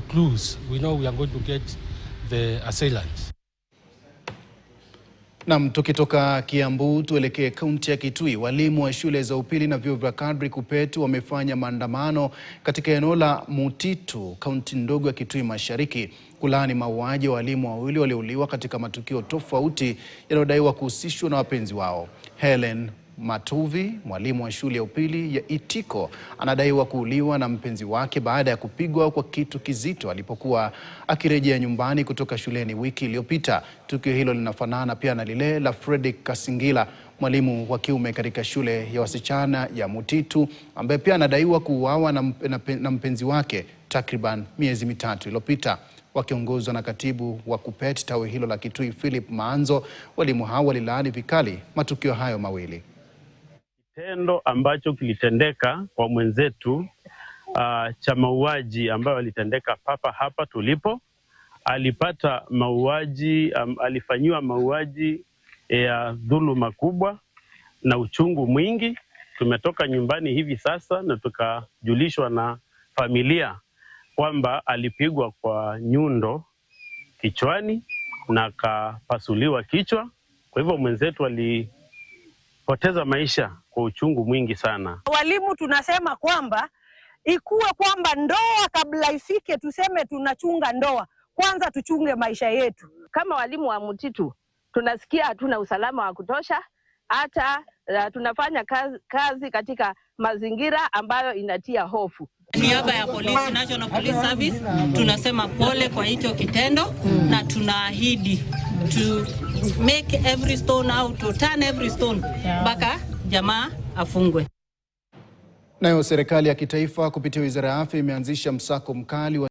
clues, we know we are going to get the assailants. Nam, tukitoka Kiambu tuelekee kaunti ya Kitui. Walimu wa shule za upili na vyuo vya kadri KUPPET wamefanya maandamano katika eneo la Mutitu, kaunti ndogo ya Kitui Mashariki, kulaani mauaji ya walimu wawili waliouliwa katika matukio tofauti yanayodaiwa kuhusishwa na wapenzi wao. Helen Matuvi, mwalimu wa shule ya upili ya Itiko, anadaiwa kuuliwa na mpenzi wake baada ya kupigwa kwa kitu kizito alipokuwa akirejea nyumbani kutoka shuleni wiki iliyopita. Tukio hilo linafanana pia na lile la Fredrick Kasingila, mwalimu wa kiume katika shule ya wasichana ya Mutitu, ambaye pia anadaiwa kuuawa na mpenzi wake takriban miezi mitatu iliyopita. Wakiongozwa na katibu wa KUPPET tawi hilo la Kitui, Philip Maanzo, walimu hao walilaani vikali matukio hayo mawili. Kitendo ambacho kilitendeka kwa mwenzetu cha mauaji ambayo alitendeka papa hapa tulipo, alipata mauaji, alifanyiwa mauaji ya dhuluma kubwa na uchungu mwingi. Tumetoka nyumbani hivi sasa na tukajulishwa na familia kwamba alipigwa kwa nyundo kichwani na akapasuliwa kichwa. Kwa hivyo mwenzetu alipoteza maisha kwa uchungu mwingi sana. Walimu tunasema kwamba ikuwe kwamba ndoa kabla ifike tuseme tunachunga ndoa, kwanza tuchunge maisha yetu. Kama walimu wa Mutitu tunasikia hatuna usalama wa kutosha, hata tunafanya kazi katika mazingira ambayo inatia hofu. Niaba ya polisi, National Police Service, tunasema pole kwa hicho kitendo na tunaahidi to make every stone out, to turn every stone mpaka jamaa afungwe. Nayo serikali ya kitaifa kupitia Wizara ya Afya imeanzisha msako mkali wa